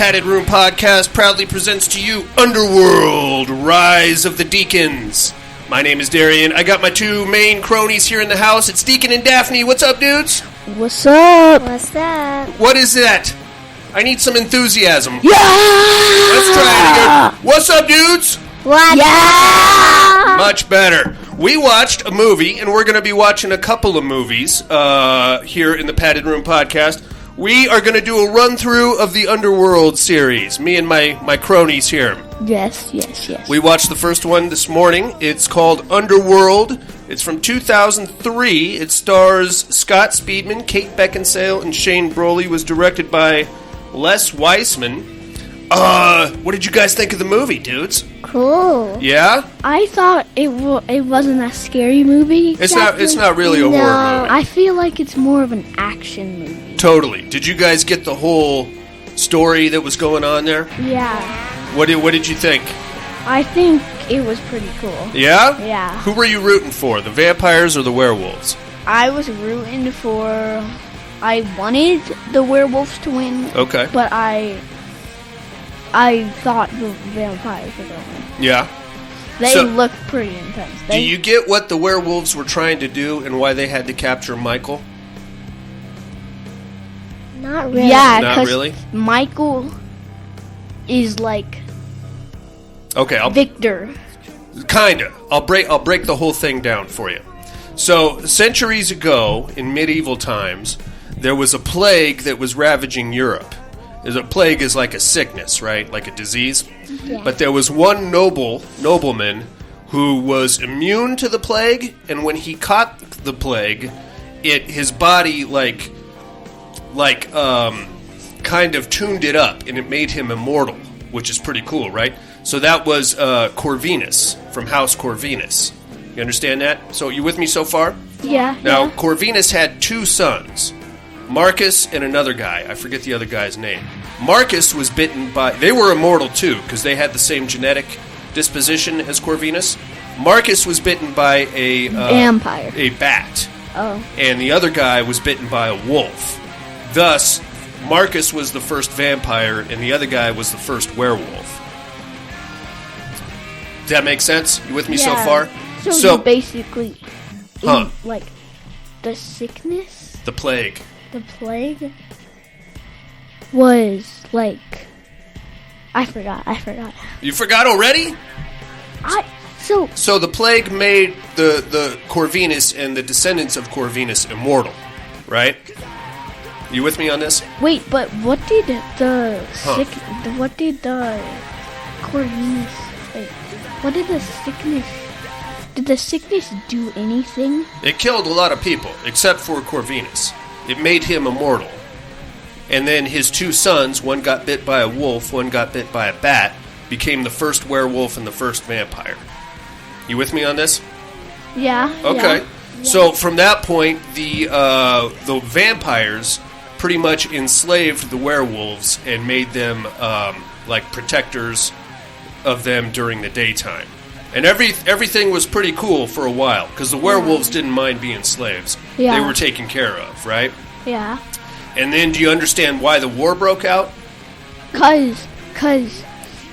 Padded Room Podcast proudly presents to you Underworld, Rise of the Deacons. My name is Darian. I got my two main cronies here in the house. It's Deacon and Daphnee. What's up, dudes? What's up? What's up? What is that? I need some enthusiasm. Yeah! Let's try it again. What's up, dudes? What? Yeah! Much better. We watched a movie, and we're going to be watching a couple of movies here in the Padded Room Podcast. We are going to do a run-through of the Underworld series, me and my cronies here. Yes. We watched the first one this morning. It's called Underworld. It's from 2003. It stars Scott Speedman, Kate Beckinsale, and Shane Brolly. Was directed by Les Weissman. What did you guys think of the movie, dudes? Cool. Yeah? I thought it wasn't a scary movie. It's not really a horror movie. I feel like it's more of an action movie. Totally. Did you guys get the whole story that was going on there? Yeah. What did you think? I think it was pretty cool. Yeah? Yeah. Who were you rooting for, the vampires or the werewolves? I was rooting for... I wanted the werewolves to win. Okay. But I thought the vampires were going to win. Yeah. They looked pretty intense. Do you get what the werewolves were trying to do and why they had to capture Michael? Not really. Yeah, Not because really? Michael is like Okay, Victor. Kinda. I'll break the whole thing down for you. So, centuries ago, in medieval times, there was a plague that was ravaging Europe. A plague is like a sickness, right? Like a disease. Yeah. But there was one nobleman who was immune to the plague, and when he caught the plague, his body kind of tuned it up, and it made him immortal, which is pretty cool, right? So that was Corvinus, from House Corvinus. You understand that? So you with me so far? Yeah. Now, Corvinus had two sons, Marcus and another guy. I forget the other guy's name. Marcus was bitten by... They were immortal, too, because they had the same genetic disposition as Corvinus. Marcus was bitten by a... vampire. A bat. Oh. And the other guy was bitten by a wolf. Thus, Marcus was the first vampire, and the other guy was the first werewolf. Does that make sense? You with me so far? So basically, like, the sickness, the plague was like, I forgot. You forgot already? So the plague made the Corvinus and the descendants of Corvinus immortal, right? You with me on this? Wait, but what did the Corvinus, like, what did the sickness? Did the sickness do anything? It killed a lot of people, except for Corvinus. It made him immortal. And then his two sons, one got bit by a wolf, one got bit by a bat, became the first werewolf and the first vampire. You with me on this? Yeah. Okay. Yeah. So from that point, the vampires pretty much enslaved the werewolves and made them like protectors of them during the daytime. And everything was pretty cool for a while, because the werewolves didn't mind being slaves. Yeah. They were taken care of, right? Yeah. And then do you understand why the war broke out? Cause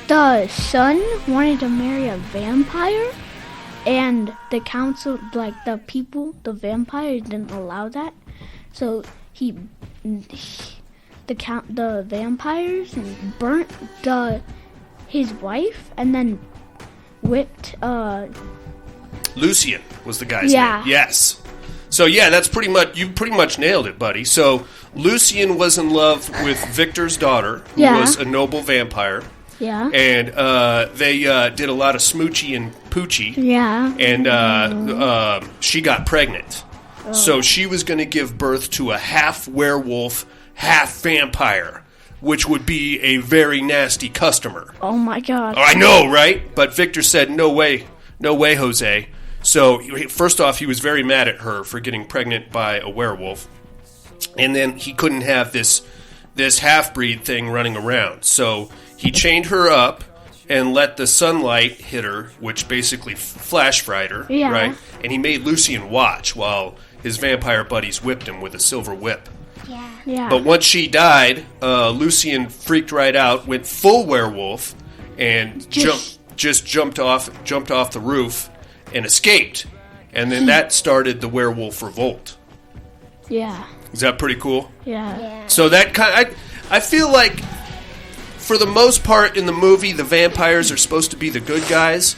the son wanted to marry a vampire, and the council, like the vampires didn't allow that. So the vampires burnt his wife, and then whipped Lucian was the guy's name. Yes. So yeah, you pretty much nailed it, buddy. So Lucian was in love with Victor's daughter, who was a noble vampire. Yeah. And they did a lot of smoochy and poochie. Yeah. And she got pregnant. Oh. So she was going to give birth to a half werewolf, half vampire, which would be a very nasty customer. Oh my god. I know, right? But Victor said, no way, Jose. So, first off, he was very mad at her for getting pregnant by a werewolf. And then he couldn't have this half-breed thing running around. So, he chained her up and let the sunlight hit her, which basically flash fried her, right? And he made Lucian watch while his vampire buddies whipped him with a silver whip. Yeah. Yeah. But once she died, Lucian freaked right out, went full werewolf, and jumped off the roof and escaped. And then that started the werewolf revolt. Yeah. Is that pretty cool? Yeah. So that I feel like, for the most part in the movie, the vampires are supposed to be the good guys,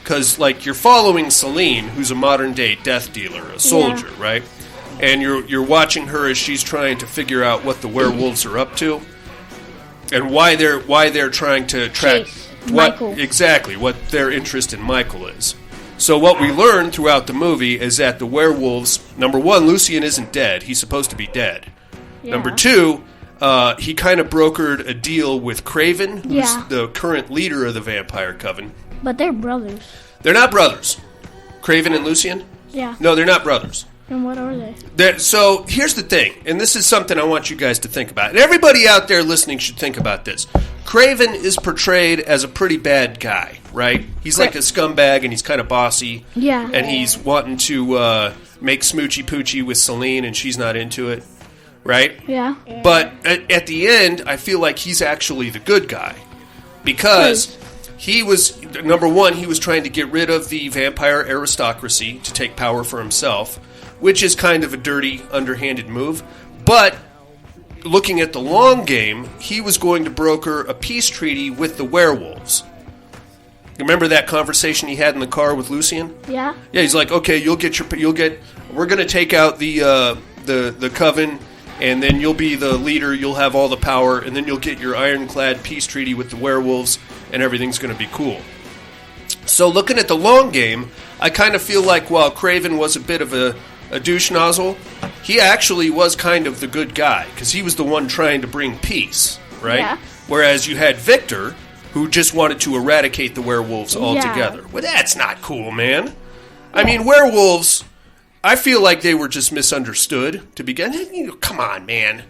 because like you're following Celine, who's a modern day death dealer, a soldier, right? And you're watching her as she's trying to figure out what the werewolves are up to, and why they're trying to track Michael. what their interest in Michael is. So what we learn throughout the movie is that the werewolves, number one, Lucian isn't dead. He's supposed to be dead. Yeah. Number two, he kind of brokered a deal with Craven, who's the current leader of the Vampire Coven. But they're brothers. They're not brothers. Craven and Lucian? Yeah. No, they're not brothers. Then what are they? So here's the thing, and this is something I want you guys to think about. And everybody out there listening should think about this. Craven is portrayed as a pretty bad guy, right? He's like a scumbag, and he's kind of bossy. Yeah. And he's wanting to make smoochy poochie with Celine, and she's not into it, right? Yeah. But at the end, I feel like he's actually the good guy. Because he was, number one, he was trying to get rid of the vampire aristocracy to take power for himself, which is kind of a dirty, underhanded move. But looking at the long game, he was going to broker a peace treaty with the werewolves. Remember that conversation he had in the car with Lucian? Yeah. Yeah, he's like, okay, we're going to take out the coven, and then you'll be the leader, you'll have all the power, and then you'll get your ironclad peace treaty with the werewolves, and everything's going to be cool. So looking at the long game, I kind of feel like while Craven was a bit of a douche nozzle, he actually was kind of the good guy, because he was the one trying to bring peace, right? Yeah. Whereas you had Victor, who just wanted to eradicate the werewolves altogether. Well, that's not cool, man. I mean, werewolves, I feel like they were just misunderstood to begin. Come on, man.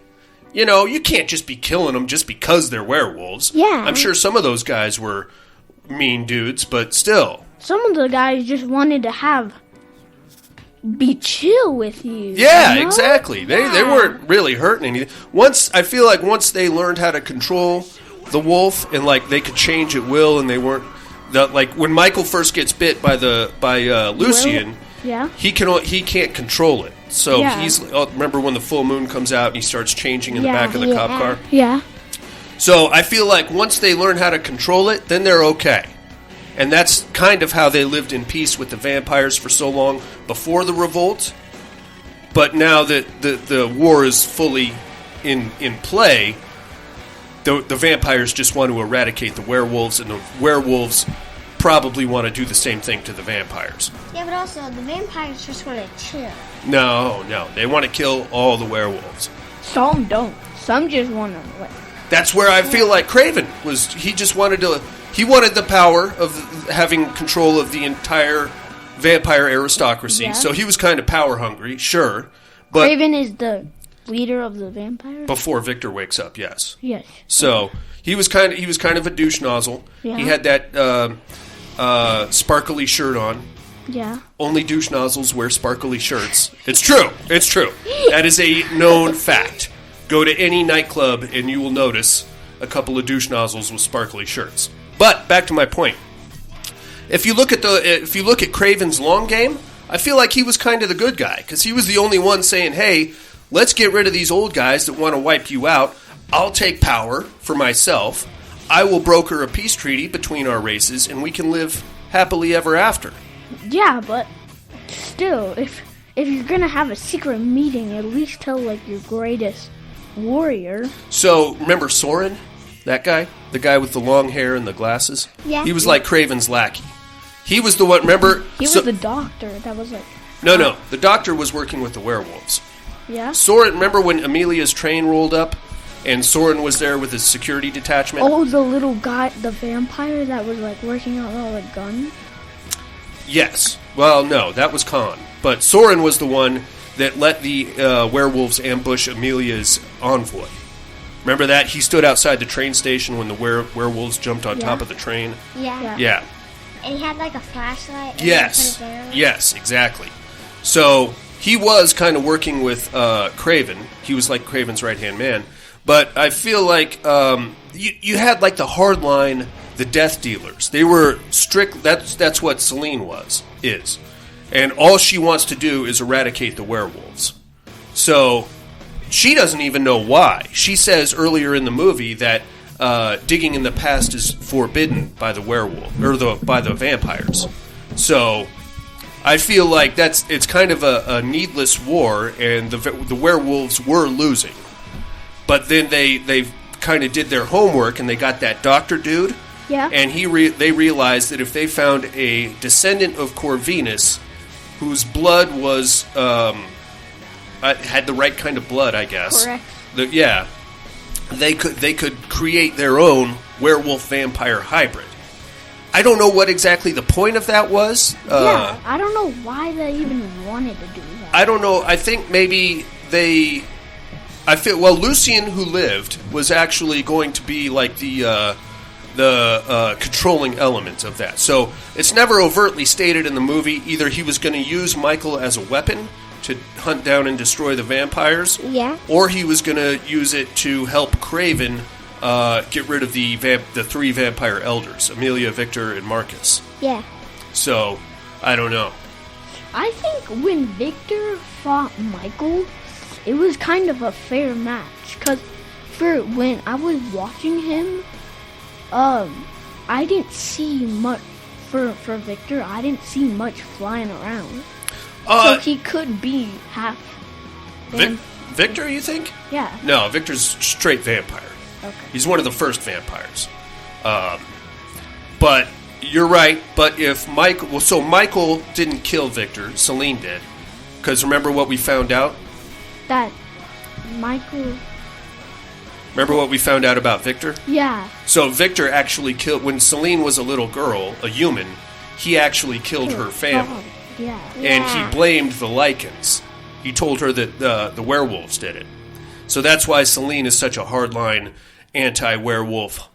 You can't just be killing them just because they're werewolves. Yeah. I'm sure some of those guys were mean dudes, but still. Some of the guys just wanted to be chill with you. Yeah, you know? exactly. They weren't really hurting anything. I feel like once they learned how to control the wolf, and like they could change at will, and they weren't like when Michael first gets bit by Lucian, he can't control it. So remember when the full moon comes out and he starts changing in the back of the cop car? Yeah. So I feel like once they learn how to control it, then they're okay. And that's kind of how they lived in peace with the vampires for so long before the revolt. But now that the war is fully in play, the vampires just want to eradicate the werewolves, and the werewolves probably want to do the same thing to the vampires. Yeah, but also the vampires just want to chill. No, they want to kill all the werewolves. Some don't. Some just want to. That's where I feel like Craven was. He just wanted the power of having control of the entire vampire aristocracy. Yeah. So he was kind of power hungry, sure. But Craven is the leader of the vampires? Before Victor wakes up, yes. Yes. So he was kind of a douche nozzle. Yeah. He had that sparkly shirt on. Yeah. Only douche nozzles wear sparkly shirts. It's true. That is a known fact. Go to any nightclub and you will notice a couple of douche nozzles with sparkly shirts. But back to my point. If you look at Craven's long game, I feel like he was kind of the good guy, because he was the only one saying, "Hey, let's get rid of these old guys that want to wipe you out. I'll take power for myself. I will broker a peace treaty between our races, and we can live happily ever after." Yeah, but still, if you're gonna have a secret meeting, at least tell like your greatest warrior. So remember Soren, that guy, the guy with the long hair and the glasses. Yeah. He was like Craven's lackey. He was the one. Remember, He was the doctor. That was like. No. The doctor was working with the werewolves. Yeah. Soren, remember when Amelia's train rolled up, and Soren was there with his security detachment? Oh, the little guy, the vampire that was like working on all the guns. Yes. Well, no, that was Khan. But Soren was the one that let the werewolves ambush Amelia's envoy. Remember that? He stood outside the train station when the werewolves jumped on top of the train. Yeah. Yeah. And he had like a flashlight. And Yes. He put it down. Yes, exactly. So he was kind of working with Craven. He was like Craven's right-hand man. But I feel like you had like the hardline, the death dealers. They were strict. That's what Selene is. And all she wants to do is eradicate the werewolves. So she doesn't even know why. She says earlier in the movie that digging in the past is forbidden by the werewolf or by the vampires. So I feel like it's kind of a needless war, and the werewolves were losing. But then they kind of did their homework, and they got that doctor dude. Yeah. And they realized that if they found a descendant of Corvinus, whose blood was had the right kind of blood, I guess. Correct. They could create their own werewolf vampire hybrid. I don't know what exactly the point of that was. Yeah, I don't know why they even wanted to do that. I don't know. I think maybe Lucien, who lived, was actually going to be like the controlling element of that. So it's never overtly stated in the movie. Either he was going to use Michael as a weapon to hunt down and destroy the vampires, or he was going to use it to help Craven get rid of the three vampire elders, Amelia, Victor, and Marcus. Yeah. So, I don't know. I think when Victor fought Michael, it was kind of a fair match. Because when I was watching him, I didn't see much, for Victor, I didn't see much flying around. So he could be half Victor, you think? Yeah. No, Victor's straight vampire. Okay. He's one of the first vampires. But you're right. But if Michael didn't kill Victor, Selene did. Because remember what we found out? That Michael... Remember what we found out about Victor? Yeah. So Victor actually killed... When Selene was a little girl, a human, he actually killed her family. Yeah. And he blamed the Lycans. He told her that the werewolves did it. So that's why Selene is such a hardline anti-werewolf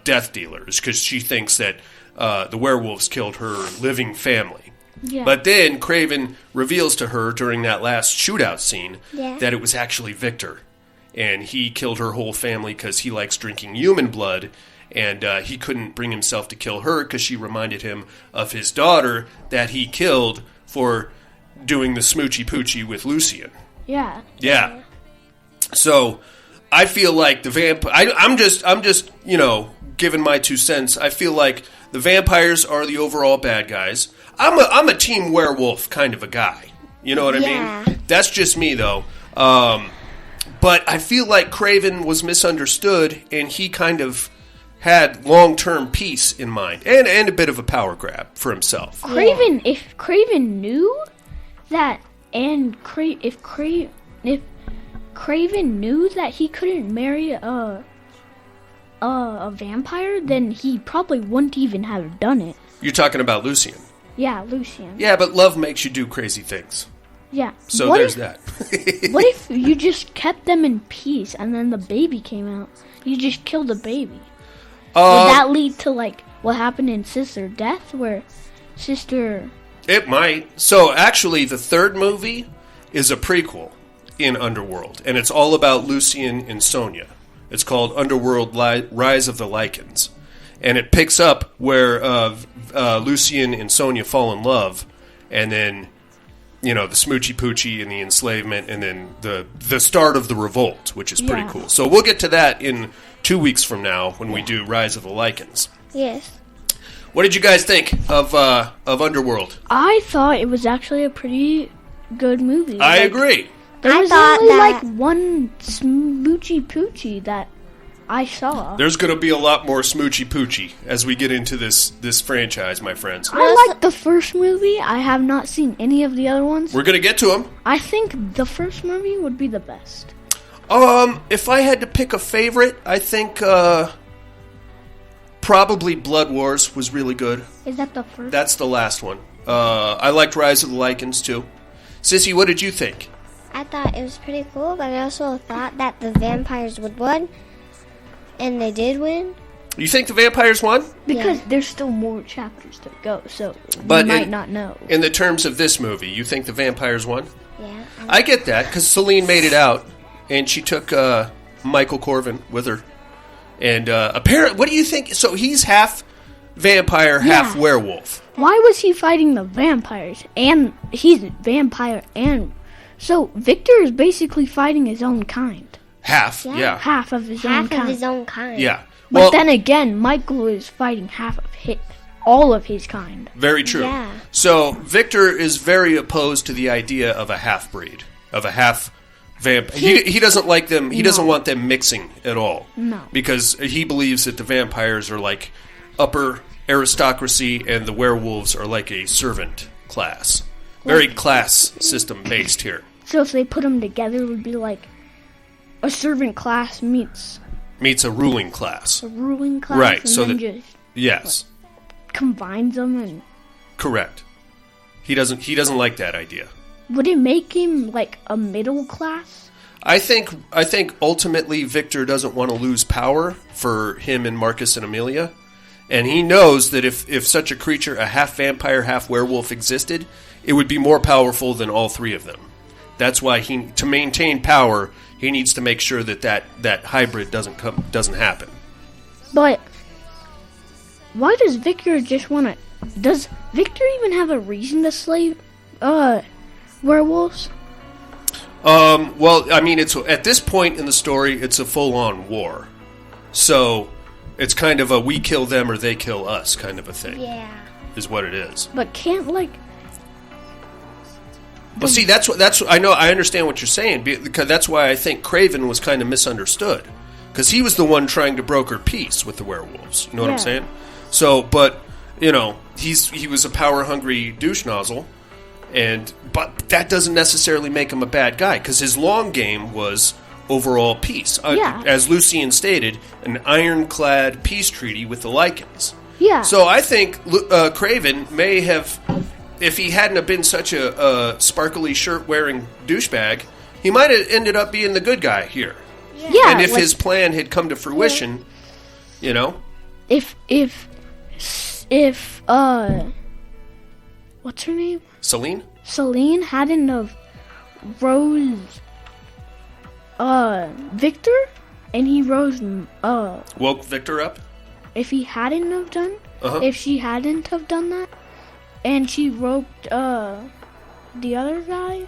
death dealer, because she thinks that the werewolves killed her living family. Yeah. But then Craven reveals to her during that last shootout scene that it was actually Victor. And he killed her whole family because he likes drinking human blood, and he couldn't bring himself to kill her because she reminded him of his daughter that he killed for doing the smoochy poochie with Lucien. Yeah. Yeah. So I feel like the I'm just giving my 2 cents. I feel like the vampires are the overall bad guys. I'm a team werewolf kind of a guy. You know what I mean? That's just me though. But I feel like Craven was misunderstood, and he kind of had long-term peace in mind, and a bit of a power grab for himself. If Craven knew that, and if Craven knew that he couldn't marry a vampire, then he probably wouldn't even have done it. You're talking about Lucien. Yeah, Lucien. Yeah, but love makes you do crazy things. Yeah. So there's that. What if you just kept them in peace and then the baby came out? You just killed the baby. Would that lead to like what happened in Sister Death, where Sister... It might. So actually the third movie is a prequel in Underworld, and it's all about Lucien and Sonia. It's called Underworld Rise of the Lycans. And it picks up where Lucien and Sonia fall in love, and then, the smoochy poochie and the enslavement, and then the start of the revolt, which is pretty cool. So we'll get to that in 2 weeks from now when we do Rise of the Lycans. Yes. What did you guys think of Underworld? I thought it was actually a pretty good movie. I agree. There was only one smoochy poochie that I saw. There's going to be a lot more smoochy poochie as we get into this franchise, my friends. I like the first movie. I have not seen any of the other ones. We're going to get to them. I think the first movie would be the best. If I had to pick a favorite, I think probably Blood Wars was really good. Is that the first? That's the last one. I liked Rise of the Lycans too. Sissy, what did you think? I thought it was pretty cool, but I also thought that the vampires would win, and they did win. You think the vampires won? Because there's still more chapters to go, so But we might not know. In the terms of this movie, you think the vampires won? Yeah. I get that, because Celine made it out, and she took Michael Corvin with her. And apparently, what do you think? So he's half vampire, half werewolf. Why was he fighting the vampires? And he's a vampire, and so Victor is basically fighting his own kind. Half, yeah. Half of his own Half kind. of his own kind. Yeah. But Well, then again, Michael is fighting all of his kind. very true. Yeah. So Victor is very opposed to the idea of a half-breed, of a half vampire. He doesn't like them. He doesn't want them mixing at all. No. Because he believes that the vampires are like upper aristocracy and the werewolves are like a servant class. Very class system based here. So if they put them together, it would be like a servant class meets Meets a ruling class. a ruling class, Right, and so then that- just Yes. combines them. And Correct. He doesn't like that idea. would it make him like a middle class? I think ultimately Victor doesn't want to lose power for him and Marcus and Amelia. And he knows that if such a creature, a half vampire, half werewolf existed, it would be more powerful than all three of them. That's why to maintain power, he needs to make sure that hybrid doesn't happen. But why does Victor just want to? Does Victor even have a reason to slay werewolves? Well, I mean, it's at this point in the story, it's a full-on war. So it's kind of a we kill them or they kill us kind of a thing. Yeah. Is what it is. But can't Well, see, that's I understand what you're saying, because that's why I think Craven was kind of misunderstood, because he was the one trying to broker peace with the werewolves. You know what I'm Yeah. saying? So, but he was a power-hungry douche nozzle, but that doesn't necessarily make him a bad guy, because his long game was overall peace. As Lucien stated, an ironclad peace treaty with the Lycans. Yeah. So I think Craven may have, if he hadn't have been such a sparkly shirt-wearing douchebag, he might have ended up being the good guy here. Yeah. And if his plan had come to fruition, if what's her name? Celine hadn't have rose Victor, and he rose woke Victor up. if he hadn't have done Uh-huh. if she hadn't have done that, and she roped the other guy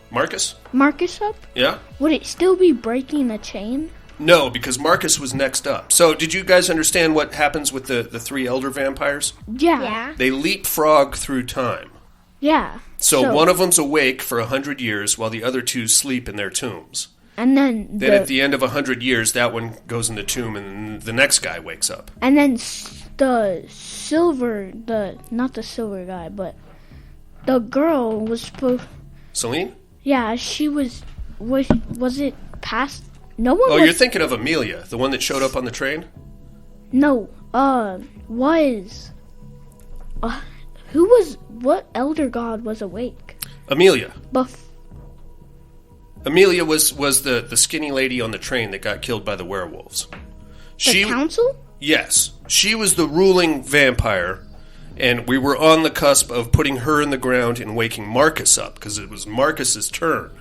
Marcus? Marcus up, Yeah? would it still be breaking the chain? No, because Marcus was next up. So did you guys understand what happens with the three elder vampires? Yeah. Yeah. They leapfrog through time. Yeah. So one of them's awake for 100 years while the other two sleep in their tombs. And then Then at the end of 100 years, that one goes in the tomb and the next guy wakes up. and then not the silver guy, but the girl was supposed. Celine? Yeah, she was it past? No one Oh, was. you're thinking of Amelia, the one that showed up on the train? No, what elder god was awake? Amelia. Buff. Amelia was the skinny lady on the train that got killed by the werewolves. The council? Yes. She was the ruling vampire, and we were on the cusp of putting her in the ground and waking Marcus up, because it was Marcus's turn.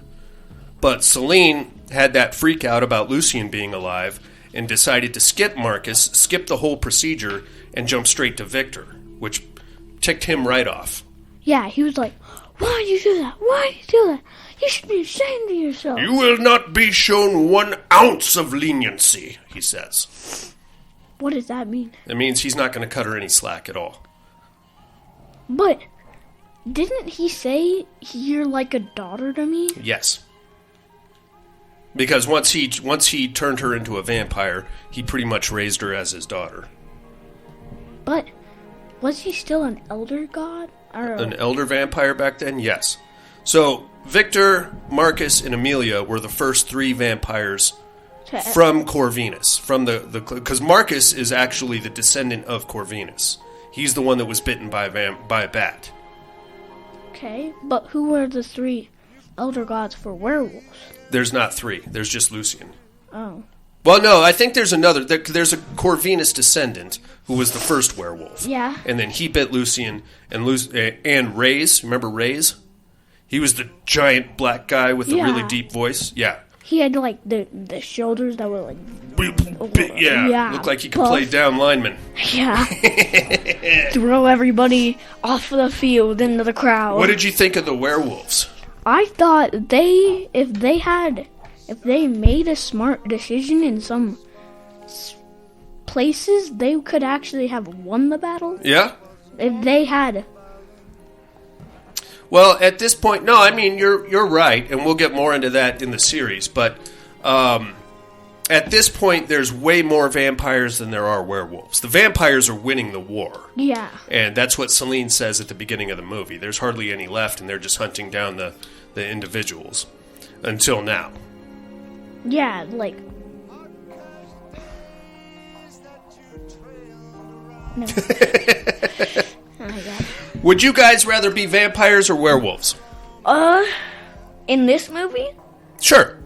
But Celine had that freak out about Lucien being alive and decided to skip Marcus, skip the whole procedure, and jump straight to Victor, which ticked him right off. Yeah, he was like, "Why did you do that? Why did you do that? You should be ashamed of yourself." You will not be shown 1 ounce of leniency, he says. What does that mean? It means he's not going to cut her any slack at all. But didn't he say you're like a daughter to me? Yes. Because once he turned her into a vampire, he pretty much raised her as his daughter. But was he still an elder god? Or An elder vampire back then? Yes. So Victor, Marcus, and Amelia were the first 3 vampires from Corvinus. Because Marcus is actually the descendant of Corvinus. He's the one that was bitten by a bat. Okay, but who were the 3 elder gods for werewolves? There's not 3. There's just Lucien. Oh. Well, no, I think there's another. There's a Corvinus descendant who was the first werewolf. Yeah. And then he bit Lucian and Reyes. Remember Reyes? He was the giant black guy with the really deep voice. Yeah. He had like the shoulders that were like Looked like he could play down lineman. Yeah. Throw everybody off the field into the crowd. What did you think of the werewolves? I thought if they made a smart decision in some places, they could actually have won the battle. Yeah? If they had. Well, at this point, no, I mean, you're right, and we'll get more into that in the series, but at this point, there's way more vampires than there are werewolves. The vampires are winning the war. Yeah. And that's what Celine says at the beginning of the movie. There's hardly any left, and they're just hunting down the individuals. Until now. Yeah, like... No. Oh my god. Would you guys rather be vampires or werewolves? In this movie? Sure.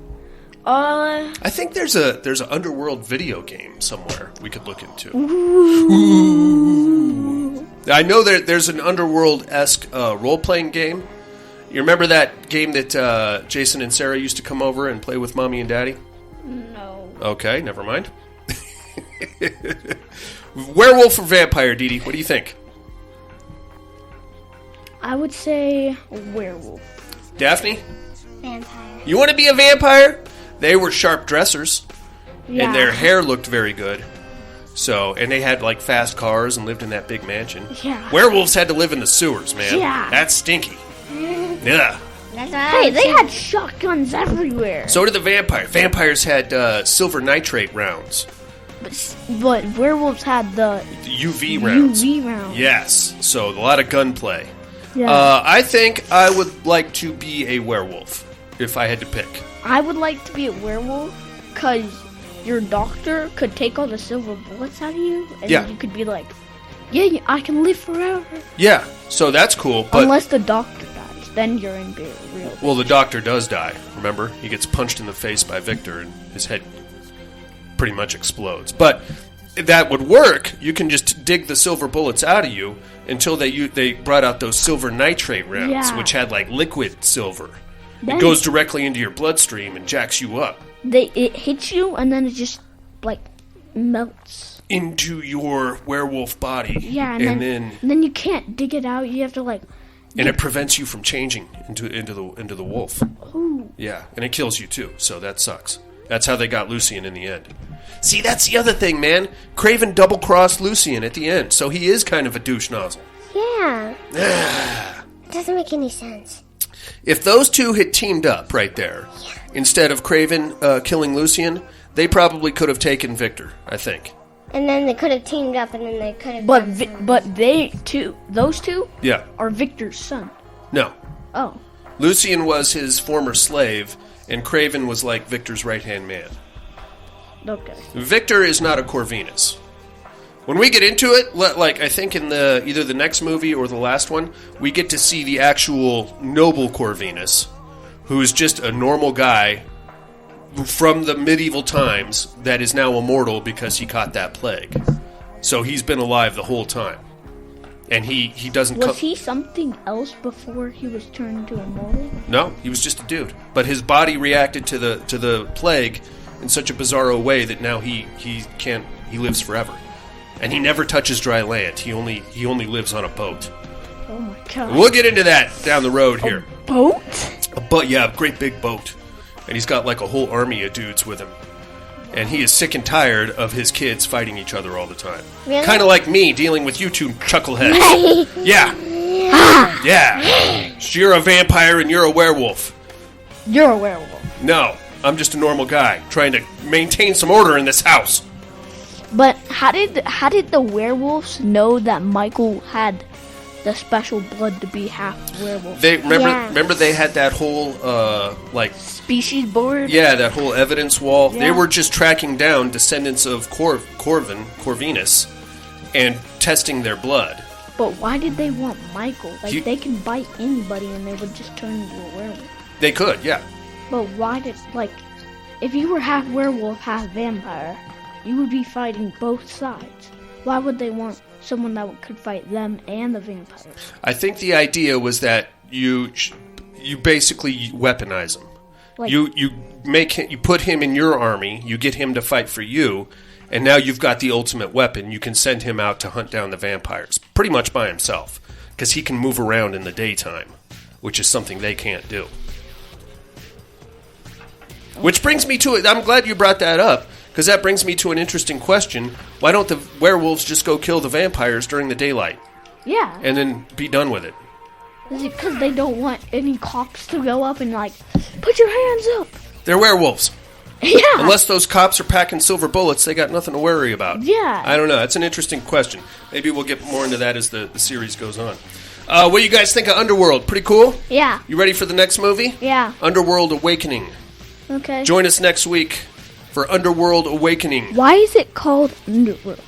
I think there's an Underworld video game somewhere we could look into. Ooh. I know there's an Underworld-esque role-playing game. You remember that game that Jason and Sarah used to come over and play with Mommy and Daddy? No. Okay, never mind. Werewolf or vampire, Dee Dee? What do you think? I would say werewolf. Daphne? Vampire. You want to be a vampire? They were sharp dressers. Yeah. And their hair looked very good. So, and they had like fast cars and lived in that big mansion. Yeah. Werewolves had to live in the sewers, man. Yeah. That's stinky. Yeah. Hey, they had shotguns everywhere. So did the vampire. Vampires had silver nitrate rounds. But werewolves had the UV rounds. UV rounds. Yes. So a lot of gunplay. Yeah. I think I would like to be a werewolf if I had to pick. I would like to be a werewolf because your doctor could take all the silver bullets out of you, and Yeah. you could be like, yeah, I can live forever. Yeah. So that's cool. But Unless the doctor dies, then you're in real. well, the doctor does die. Remember, he gets punched in the face by Victor, and his head pretty much explodes. But that would work. You can just dig the silver bullets out of you until they brought out those silver nitrate rounds, Yeah. which had like liquid silver. Then It goes directly into your bloodstream and jacks you up it hits you, and then it just like melts. into your werewolf body. Yeah, and then you can't dig it out. You have to like. And it prevents you from changing into the wolf. Ooh. Yeah, and it kills you too. So that sucks. That's how they got Lucian in the end. See, that's the other thing, man. Craven double-crossed Lucian at the end, so he is kind of a douche nozzle. Yeah. Doesn't make any sense. If those two had teamed up right there, instead of Craven killing Lucian, they probably could have taken Victor, I think. And then they could have teamed up, and then they could have. But those two Yeah. are Victor's son. No. Oh. Lucian was his former slave, and Craven was like Victor's right-hand man. Okay. Victor is not a Corvinus. When we get into it, like I think in either the next movie or the last one, we get to see the actual noble Corvinus, who is just a normal guy from the medieval times that is now immortal because he caught that plague. So he's been alive the whole time. And he doesn't... Was he something else before he was turned into immortal? No, he was just a dude. But his body reacted to the plague in such a bizarro way that now he lives forever. And he never touches dry land. He only lives on a boat. Oh my god. We'll get into that down the road here. Boat? A boat, yeah, a great big boat. And he's got like a whole army of dudes with him. And he is sick and tired of his kids fighting each other all the time. Really? Kind of like me dealing with you two chuckleheads. Yeah. Yeah. So you're a vampire and you're a werewolf. You're a werewolf. No, I'm just a normal guy trying to maintain some order in this house. But how did the werewolves know that Michael had the special blood to be half werewolf? They remember they had that whole Species board? yeah, that whole evidence wall. Yeah. They were just tracking down descendants of Corvinus and testing their blood. But why did they want Michael? Like, they can bite anybody and they would just turn into a werewolf. They could, yeah. But why did, like, if you were half werewolf, half vampire, you would be fighting both sides. Why would they want someone that could fight them and the vampires? I think the idea was that you basically weaponize him. Like, You put him in your army, you get him to fight for you, and now you've got the ultimate weapon. You can send him out to hunt down the vampires, pretty much by himself, because he can move around in the daytime, which is something they can't do. Which brings me to it. I'm glad you brought that up, because that brings me to an interesting question. Why don't the werewolves just go kill the vampires during the daylight yeah. and then be done with it? Is it because they don't want any cops to go up and, like, put your hands up? They're werewolves. Yeah. Unless those cops are packing silver bullets, they got nothing to worry about. Yeah. I don't know. That's an interesting question. Maybe we'll get more into that as the series goes on. What do you guys think of Underworld? Pretty cool? Yeah. You ready for the next movie? Yeah. Underworld Awakening. Okay. Join us next week for Underworld Awakening. Why is it called Underworld?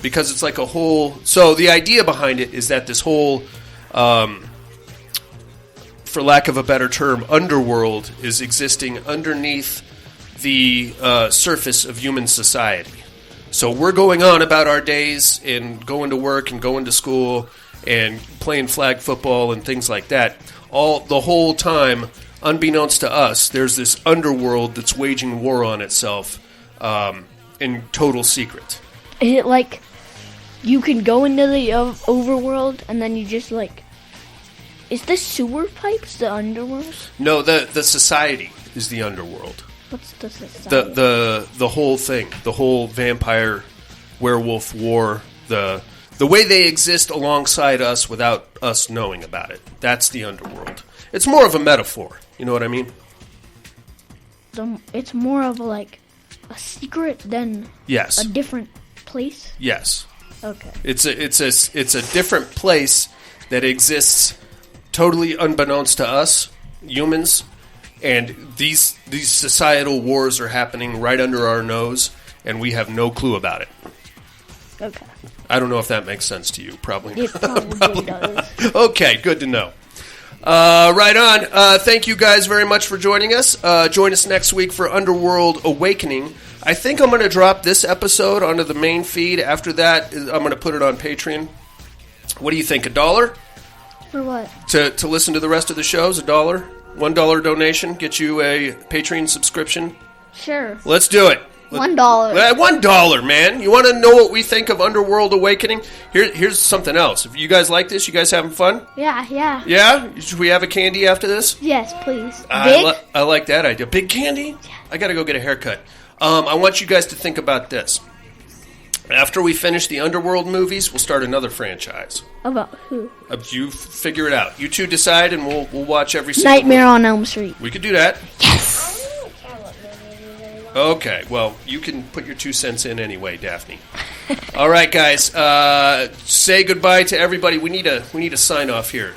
Because it's like a whole... So the idea behind it is that this whole... for lack of a better term, underworld is existing underneath the surface of human society. So we're going on about our days and going to work and going to school and playing flag football and things like that. The whole time, unbeknownst to us, there's this underworld that's waging war on itself in total secret. Is it like you can go into the overworld and then you just like... Is the sewer pipes the underworld? No, the society is the underworld. What's the society? The whole thing, the whole vampire werewolf war, the way they exist alongside us without us knowing about it. That's the underworld. It's more of a metaphor. You know what I mean? It's more of like a secret than Yes. a different place. Yes. Okay. It's a different place that exists totally unbeknownst to us humans, and these societal wars are happening right under our nose, and we have no clue about it. Okay. I don't know if that makes sense to you. Probably It probably does. Okay, good to know. Right on. Thank you guys very much for joining us. Join us next week for Underworld Awakening. I think I'm going to drop this episode onto the main feed. After that, I'm going to put it on Patreon. What do you think? $1? For what? To listen to the rest of the shows? $1? $1 donation gets you a Patreon subscription? Sure. Let's do it. $1. $1, man. You want to know what we think of Underworld Awakening? Here's something else. If you guys like this, you guys having fun? Yeah. Yeah? Should we have a candy after this? Yes, please. Big? I like that idea. Big candy? Yeah. I got to go get a haircut. I want you guys to think about this. After we finish the Underworld movies, we'll start another franchise. About who? You figure it out. You two decide, and we'll watch every single Nightmare movie. on Elm Street. We could do that. Yes. I don't care what movie we really want. Okay, well, you can put your 2 cents in anyway, Daphnee. All right, guys. Say goodbye to everybody. We need a sign off here.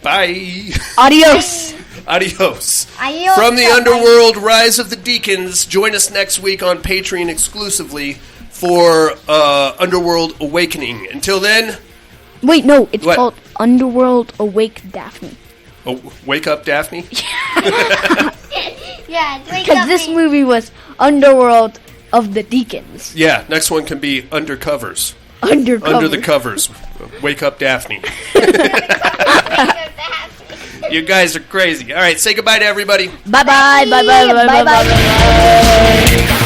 Bye. Adios. Adios. Adios. From the Underworld, Rise of the Deacons. Join us next week on Patreon exclusively for Underworld Awakening. Until then... Wait, no. It's What? called Underworld Awake Daphnee. Oh, wake up, Daphnee? Yeah, wake Because up. this movie was Underworld of the Deacons. Yeah, next one can be Undercovers. Undercover. Under the covers. Wake up, Daphnee. You guys are crazy. All right, say goodbye to everybody. Bye-bye. Bye-bye. Bye-bye. Bye-bye.